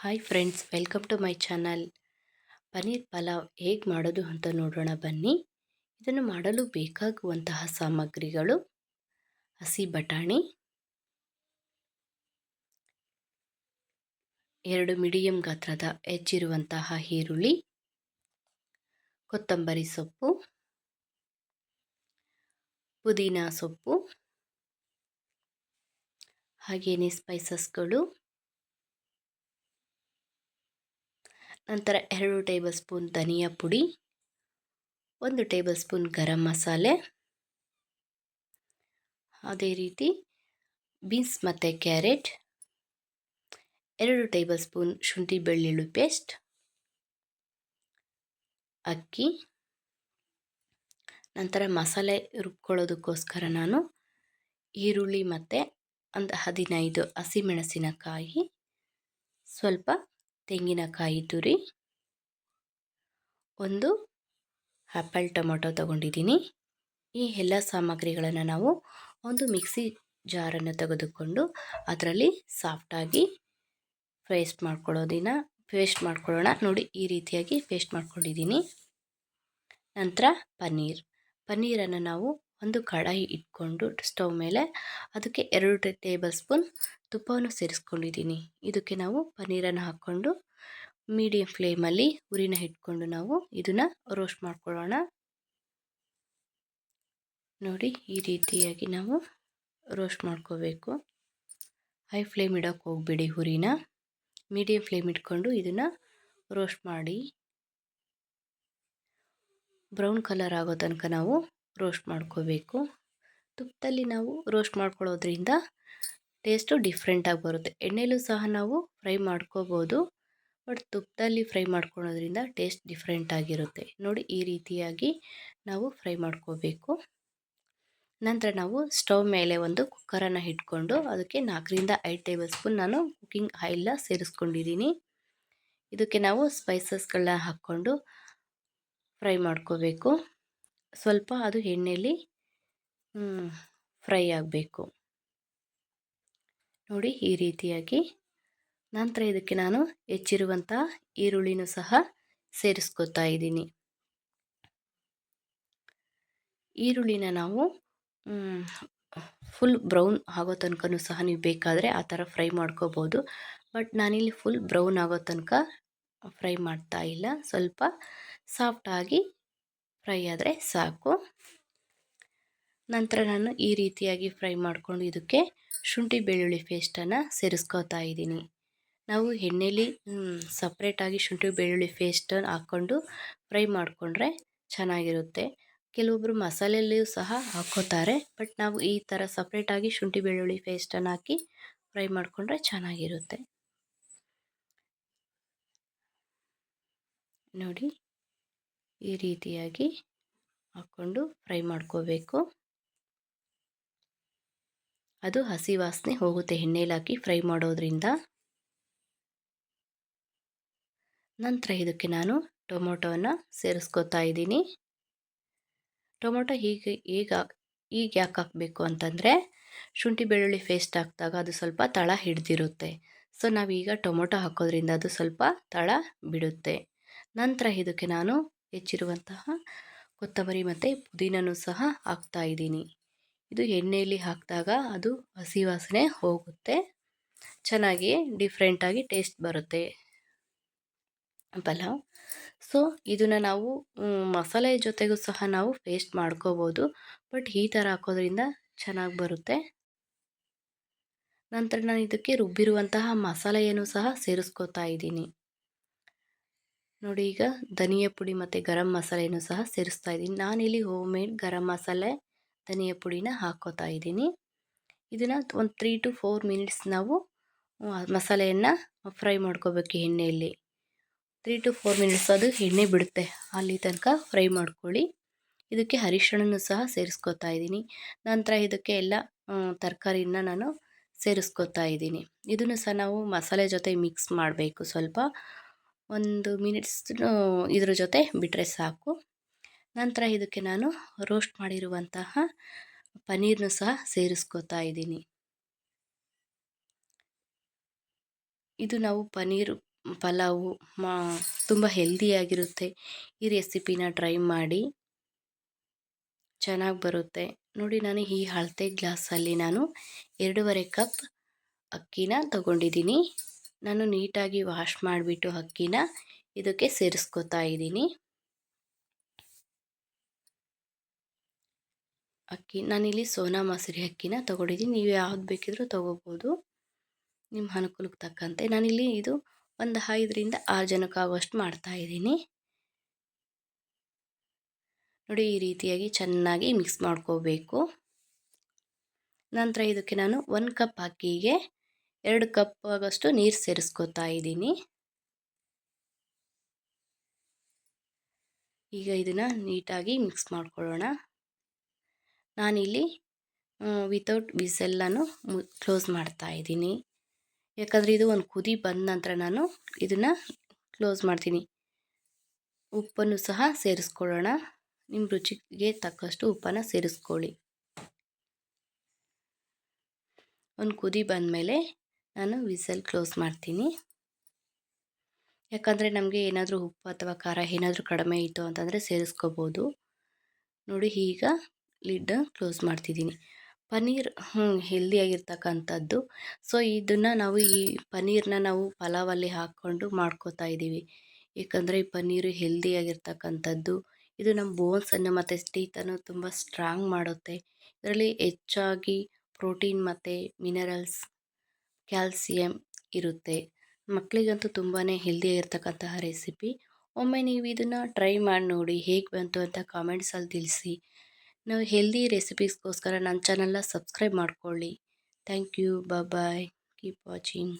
Hi friends, welcome to my channel. Paneer pulao ಹೇಗೆ ಮಾಡೋದು ಅಂತ ನೋಡೋಣ ಬನ್ನಿ. ಇದನ್ನು ಮಾಡಲು ಬೇಕಾಗುವಂತಹ ಸಾಮಗ್ರಿಗಳು: ಹಸಿ ಬಟಾಣಿ, 2 ಮೀಡಿಯಂ ಗಾತ್ರದ ಹೆಚ್ಚಿರುವಂತಹ ಈರುಳ್ಳಿ, ಕೊತ್ತಂಬರಿ ಸೊಪ್ಪು, ಪುದೀನ ಸೊಪ್ಪು, ಹಾಗೆಯೇ ಸ್ಪೈಸಸ್ಗಳು, ನಂತರ 2 ಟೇಬಲ್ ಸ್ಪೂನ್ ಧನಿಯಾ ಪುಡಿ, 1 ಟೇಬಲ್ ಸ್ಪೂನ್ ಗರಂ ಮಸಾಲೆ, ಅದೇ ರೀತಿ ಬೀನ್ಸ್ ಮತ್ತು ಕ್ಯಾರೆಟ್, 2 ಟೇಬಲ್ ಸ್ಪೂನ್ ಶುಂಠಿ ಬೆಳ್ಳುಳ್ಳಿ ಪೇಸ್ಟ್, ಅಕ್ಕಿ. ನಂತರ ಮಸಾಲೆ ರುಬ್ಕೊಳ್ಳೋದಕ್ಕೋಸ್ಕರ ನಾನು ಈರುಳ್ಳಿ ಮತ್ತು ಒಂದು 15 ಹಸಿಮೆಣಸಿನಕಾಯಿ, ಸ್ವಲ್ಪ ತೆಂಗಿನಕಾಯಿ ತುರಿ, 1 ಆ್ಯಪಲ್ ಟೊಮೊಟೊ ತಗೊಂಡಿದ್ದೀನಿ. ಈ ಎಲ್ಲ ಸಾಮಗ್ರಿಗಳನ್ನು ನಾವು ಒಂದು ಮಿಕ್ಸಿ ಜಾರನ್ನು ತೆಗೆದುಕೊಂಡು ಅದರಲ್ಲಿ ಸಾಫ್ಟಾಗಿ ಪೇಸ್ಟ್ ಮಾಡ್ಕೊಳ್ಳೋಣ. ನೋಡಿ, ಈ ರೀತಿಯಾಗಿ ಪೇಸ್ಟ್ ಮಾಡ್ಕೊಂಡಿದ್ದೀನಿ. ನಂತರ ಪನ್ನೀರನ್ನು ನಾವು ಒಂದು ಕಡಾಯಿ ಇಟ್ಕೊಂಡು ಸ್ಟವ್ ಮೇಲೆ ಅದಕ್ಕೆ 2 ಟೇಬಲ್ ಸ್ಪೂನ್ ತುಪ್ಪವನ್ನು ಸೇರಿಸ್ಕೊಂಡಿದ್ದೀನಿ. ಇದಕ್ಕೆ ನಾವು ಪನ್ನೀರನ್ನು ಹಾಕ್ಕೊಂಡು ಮೀಡಿಯಂ ಫ್ಲೇಮಲ್ಲಿ ಉರಿನ ಇಟ್ಕೊಂಡು ನಾವು ಇದನ್ನು ರೋಸ್ಟ್ ಮಾಡ್ಕೊಳ್ಳೋಣ. ನೋಡಿ, ಈ ರೀತಿಯಾಗಿ ನಾವು ರೋಸ್ಟ್ ಮಾಡ್ಕೋಬೇಕು. ಹೈ ಫ್ಲೇಮ್ ಇಡೋಕ್ಕೆ ಹೋಗ್ಬೇಡಿ, ಉರಿನ ಮೀಡಿಯಂ ಫ್ಲೇಮ್ ಇಟ್ಕೊಂಡು ಇದನ್ನು ರೋಸ್ಟ್ ಮಾಡಿ. ಬ್ರೌನ್ ಕಲರ್ ಆಗೋ ತನಕ ನಾವು ರೋಸ್ಟ್ ಮಾಡ್ಕೋಬೇಕು. ತುಪ್ಪದಲ್ಲಿ ನಾವು ರೋಸ್ಟ್ ಮಾಡ್ಕೊಳ್ಳೋದ್ರಿಂದ ಟೇಸ್ಟು ಡಿಫ್ರೆಂಟಾಗಿ ಬರುತ್ತೆ. ಎಣ್ಣೆಲೂ ಸಹ ನಾವು ಫ್ರೈ ಮಾಡ್ಕೋಬೋದು, ಬಟ್ ತುಪ್ಪದಲ್ಲಿ ಫ್ರೈ ಮಾಡ್ಕೊಳ್ಳೋದ್ರಿಂದ ಟೇಸ್ಟ್ ಡಿಫ್ರೆಂಟಾಗಿರುತ್ತೆ. ನೋಡಿ, ಈ ರೀತಿಯಾಗಿ ನಾವು ಫ್ರೈ ಮಾಡ್ಕೋಬೇಕು. ನಂತರ ನಾವು ಸ್ಟವ್ ಮೇಲೆ ಒಂದು ಕುಕ್ಕರನ್ನು ಇಟ್ಕೊಂಡು ಅದಕ್ಕೆ 4ರಿಂದ 5 ಟೇಬಲ್ ಸ್ಪೂನ್ ನಾನು ಕುಕ್ಕಿಂಗ್ ಆಯಿಲ್ನ ಸೇರಿಸ್ಕೊಂಡಿದ್ದೀನಿ. ಇದಕ್ಕೆ ನಾವು ಸ್ಪೈಸಸ್ಗಳನ್ನ ಹಾಕ್ಕೊಂಡು ಫ್ರೈ ಮಾಡ್ಕೋಬೇಕು. ಸ್ವಲ್ಪ ಅದು ಎಣ್ಣೆಯಲ್ಲಿ ಫ್ರೈ ಆಗಬೇಕು. ನೋಡಿ, ಈ ರೀತಿಯಾಗಿ. ನಂತರ ಇದಕ್ಕೆ ನಾನು ಹೆಚ್ಚಿರುವಂಥ ಈರುಳ್ಳಿನೂ ಸಹ ಸೇರಿಸ್ಕೊತಾ ಇದ್ದೀನಿ. ಈರುಳ್ಳಿನ ನಾವು ಫುಲ್ ಬ್ರೌನ್ ಆಗೋ ತನಕನೂ ಸಹ ನೀವು ಬೇಕಾದರೆ ಆ ಥರ ಫ್ರೈ ಮಾಡ್ಕೋಬೋದು. ಬಟ್ ನಾನಿಲ್ಲಿ ಫುಲ್ ಬ್ರೌನ್ ಆಗೋ ತನಕ ಫ್ರೈ ಮಾಡ್ತಾ ಇಲ್ಲ, ಸ್ವಲ್ಪ ಸಾಫ್ಟಾಗಿ ಫ್ರೈ ಆದರೆ ಸಾಕು. ನಂತರ ನಾನು ಈ ರೀತಿಯಾಗಿ ಫ್ರೈ ಮಾಡಿಕೊಂಡು ಇದಕ್ಕೆ ಶುಂಠಿ ಬೆಳ್ಳುಳ್ಳಿ ಪೇಸ್ಟನ್ನು ಸೇರಿಸ್ಕೋತಾ ಇದ್ದೀನಿ. ನಾವು ಎಣ್ಣೆಲಿ ಸಪ್ರೇಟಾಗಿ ಶುಂಠಿ ಬೆಳ್ಳುಳ್ಳಿ ಪೇಸ್ಟನ್ನು ಹಾಕ್ಕೊಂಡು ಫ್ರೈ ಮಾಡಿಕೊಂಡ್ರೆ ಚೆನ್ನಾಗಿರುತ್ತೆ. ಕೆಲವೊಬ್ಬರು ಮಸಾಲೆಯಲ್ಲಿಯೂ ಸಹ ಹಾಕ್ಕೋತಾರೆ, ಬಟ್ ನಾವು ಈ ಥರ ಸಪ್ರೇಟಾಗಿ ಶುಂಠಿ ಬೆಳ್ಳುಳ್ಳಿ ಪೇಸ್ಟನ್ನು ಹಾಕಿ ಫ್ರೈ ಮಾಡಿಕೊಂಡ್ರೆ ಚೆನ್ನಾಗಿರುತ್ತೆ. ನೋಡಿ, ಈ ರೀತಿಯಾಗಿ ಹಾಕ್ಕೊಂಡು ಫ್ರೈ ಮಾಡ್ಕೋಬೇಕು. ಅದು ಹಸಿ ವಾಸನೆ ಹೋಗುತ್ತೆ ಎಣ್ಣೆಲಿ ಹಾಕಿ ಫ್ರೈ ಮಾಡೋದ್ರಿಂದ. ನಂತರ ಇದಕ್ಕೆ ನಾನು ಟೊಮೊಟೊವನ್ನು ಸೇರಿಸ್ಕೊತಾ ಇದ್ದೀನಿ. ಟೊಮೊಟೊ ಈಗ ಯಾಕೆ ಹಾಕಬೇಕು ಅಂತಂದರೆ, ಶುಂಠಿ ಬೆಳ್ಳುಳ್ಳಿ ಪೇಸ್ಟ್ ಹಾಕಿದಾಗ ಅದು ಸ್ವಲ್ಪ ತಳ ಹಿಡಿದಿರುತ್ತೆ. ಸೊ ನಾವೀಗ ಟೊಮೊಟೊ ಹಾಕೋದ್ರಿಂದ ಅದು ಸ್ವಲ್ಪ ತಳ ಬಿಡುತ್ತೆ. ನಂತರ ಇದಕ್ಕೆ ನಾನು ಹೆಚ್ಚಿರುವಂತಹ ಕೊತ್ತಂಬರಿ ಮತ್ತು ಪುದೀನನೂ ಸಹ ಹಾಕ್ತಾ ಇದ್ದೀನಿ. ಇದು ಎಣ್ಣೆಯಲ್ಲಿ ಹಾಕಿದಾಗ ಅದು ಹಸಿ ವಾಸನೆ ಹೋಗುತ್ತೆ, ಚೆನ್ನಾಗಿ ಡಿಫ್ರೆಂಟಾಗಿ ಟೇಸ್ಟ್ ಬರುತ್ತೆ ಪಲಾವ್. ಸೊ ಇದನ್ನು ನಾವು ಮಸಾಲೆ ಜೊತೆಗೂ ಸಹ ನಾವು ಪೇಸ್ಟ್ ಮಾಡ್ಕೋಬೋದು, ಬಟ್ ಈ ಥರ ಹಾಕೋದ್ರಿಂದ ಚೆನ್ನಾಗಿ ಬರುತ್ತೆ. ನಂತರ ನಾನು ಇದಕ್ಕೆ ರುಬ್ಬಿರುವಂತಹ ಮಸಾಲೆಯನ್ನು ಸಹ ಸೇರಿಸ್ಕೋತಾ ಇದ್ದೀನಿ. ನೋಡಿ, ಈಗ ಧನಿಯಾ ಪುಡಿ ಮತ್ತು ಗರಂ ಮಸಾಲೆಯನ್ನು ಸಹ ಸೇರಿಸ್ತಾ ಇದ್ದೀನಿ. ನಾನಿಲ್ಲಿ ಹೋಮ್ ಮೇಡ್ ಗರಂ ಮಸಾಲೆ ಧನಿಯಾ ಪುಡಿನ ಹಾಕ್ಕೋತಾ ಇದ್ದೀನಿ. ಇದನ್ನು ಒಂದು 3 to 4 ಮಿನಿಟ್ಸ್ ನಾವು ಮಸಾಲೆಯನ್ನು ಫ್ರೈ ಮಾಡ್ಕೋಬೇಕು ಎಣ್ಣೆಯಲ್ಲಿ. 3 to 4 ಮಿನಿಟ್ಸ್ ಅದು ಎಣ್ಣೆ ಬಿಡುತ್ತೆ, ಅಲ್ಲಿ ತನಕ ಫ್ರೈ ಮಾಡ್ಕೊಳ್ಳಿ. ಇದಕ್ಕೆ ಅರಿಶಿಣನೂ ಸಹ ಸೇರಿಸ್ಕೋತಾ ಇದ್ದೀನಿ. ನಂತರ ಇದಕ್ಕೆ ಎಲ್ಲ ತರಕಾರಿನ ನಾನು ಸೇರಿಸ್ಕೋತಾ ಇದ್ದೀನಿ. ಇದನ್ನು ಸಹ ನಾವು ಮಸಾಲೆ ಜೊತೆ ಮಿಕ್ಸ್ ಮಾಡಬೇಕು. ಸ್ವಲ್ಪ 1 ಮಿನಿಟ್ಸ್ ಇದ್ರ ಜೊತೆ ಬಿಟ್ಟರೆ ಸಾಕು. ನಂತರ ಇದಕ್ಕೆ ನಾನು ರೋಸ್ಟ್ ಮಾಡಿರುವಂತಹ ಪನ್ನೀರ್ನು ಸಹ ಸೇರಿಸ್ಕೋತಾ ಇದ್ದೀನಿ. ಇದು ನಾವು ಪನ್ನೀರು ಪಲಾವು ಮಾ ತುಂಬ ಹೆಲ್ದಿಯಾಗಿರುತ್ತೆ. ಈ ರೆಸಿಪಿನ ಟ್ರೈ ಮಾಡಿ, ಚೆನ್ನಾಗಿ ಬರುತ್ತೆ. ನೋಡಿ, ನಾನು ಈ ಅಳತೆ ಗ್ಲಾಸಲ್ಲಿ ನಾನು 2.5 ಕಪ್ ಅಕ್ಕಿನ ತಗೊಂಡಿದ್ದೀನಿ. ನಾನು ನೀಟಾಗಿ ವಾಶ್ ಮಾಡಿಬಿಟ್ಟು ಅಕ್ಕಿನ ಇದಕ್ಕೆ ಸೇರಿಸ್ಕೊತಾ ಇದ್ದೀನಿ. ನಾನಿಲ್ಲಿ ಸೋನಾ ಮಸೂರಿ ಅಕ್ಕಿನ ತೊಗೊಂಡಿದ್ದೀನಿ. ನೀವು ಯಾವ್ದು ಬೇಕಿದ್ರೂ ತೊಗೋಬೋದು, ನಿಮ್ಮ ಅನುಕೂಲಕ್ಕೆ ತಕ್ಕಂತೆ. ನಾನಿಲ್ಲಿ ಇದು ಒಂದು 5ರಿಂದ 6 ಜನಕ್ಕಾಗುವಷ್ಟು ಮಾಡ್ತಾಯಿದ್ದೀನಿ. ನೋಡಿ, ಈ ರೀತಿಯಾಗಿ ಚೆನ್ನಾಗಿ ಮಿಕ್ಸ್ ಮಾಡ್ಕೋಬೇಕು. ನಂತರ ಇದಕ್ಕೆ ನಾನು 1 ಕಪ್ ಅಕ್ಕಿಗೆ 2 ಕಪ್ ಆಗೋಷ್ಟು ನೀರು ಸೇರಿಸ್ಕೊತಾ ಇದ್ದೀನಿ. ಈಗ ಇದನ್ನು ನೀಟಾಗಿ ಮಿಕ್ಸ್ ಮಾಡ್ಕೊಳ್ಳೋಣ. ನಾನಿಲ್ಲಿ ವಿತೌಟ್ ವಿಸೆಲ್ ನಾನು ಕ್ಲೋಸ್ ಮಾಡ್ತಾ ಇದ್ದೀನಿ. ಯಾಕಂದರೆ ಇದು ಒಂದು ಕುದಿ ಬಂದ ನಂತರ ನಾನು ಇದನ್ನು ಕ್ಲೋಸ್ ಮಾಡ್ತೀನಿ. ಉಪ್ಪನ್ನು ಸಹ ಸೇರಿಸ್ಕೊಳ್ಳೋಣ. ನಿಮ್ಮ ರುಚಿಗೆ ತಕ್ಕಷ್ಟು ಉಪ್ಪನ್ನು ಸೇರಿಸ್ಕೊಳ್ಳಿ. ಒಂದು ಕುದಿ ಬಂದಮೇಲೆ ನಾನು ವಿಸೆಲ್ ಕ್ಲೋಸ್ ಮಾಡ್ತೀನಿ. ಯಾಕಂದರೆ ನಮಗೆ ಏನಾದರೂ ಉಪ್ಪು ಅಥವಾ ಖಾರ ಏನಾದರೂ ಕಡಿಮೆ ಇತ್ತು ಅಂತಂದರೆ ಸೇರಿಸ್ಕೋಬೋದು. ನೋಡಿ, ಈಗ ಲಿಡ್ ಕ್ಲೋಸ್ ಮಾಡ್ತಿದ್ದೀನಿ. ಪನ್ನೀರ್ ಹೆಲ್ದಿಯಾಗಿರ್ತಕ್ಕಂಥದ್ದು. ಸೊ ಇದನ್ನು ನಾವು ಈ ಪನ್ನೀರನ್ನ ನಾವು ಪಲಾವಲ್ಲಿ ಹಾಕ್ಕೊಂಡು ಮಾಡ್ಕೋತಾ ಇದ್ದೀವಿ. ಏಕೆಂದರೆ ಈ ಪನ್ನೀರು ಹೆಲ್ದಿಯಾಗಿರ್ತಕ್ಕಂಥದ್ದು. ಇದು ನಮ್ಮ ಬೋನ್ಸನ್ನು ಮತ್ತು ಟೀತನ್ನು ತುಂಬ ಸ್ಟ್ರಾಂಗ್ ಮಾಡುತ್ತೆ. ಇದರಲ್ಲಿ ಹೆಚ್ಚಾಗಿ ಪ್ರೋಟೀನ್ ಮತ್ತು ಮಿನರಲ್ಸ್, ಕ್ಯಾಲ್ಸಿಯಂ ಇರುತ್ತೆ. ಮಕ್ಕಳಿಗಂತೂ ತುಂಬಾ ಹೆಲ್ದಿಯಾಗಿರ್ತಕ್ಕಂತಹ ರೆಸಿಪಿ. ಒಮ್ಮೆ ನೀವು ಇದನ್ನು ಟ್ರೈ ಮಾಡಿ ನೋಡಿ, ಹೇಗೆ ಬಂತು ಅಂತ ಕಾಮೆಂಟ್ಸಲ್ಲಿ ತಿಳಿಸಿ. ನಾವು ಹೆಲ್ದಿ ರೆಸಿಪೀಸ್ಗೋಸ್ಕರ ನನ್ನ ಚಾನಲ್ನ ಸಬ್ಸ್ಕ್ರೈಬ್ ಮಾಡ್ಕೊಳ್ಳಿ. Thank you. Bye. Keep watching.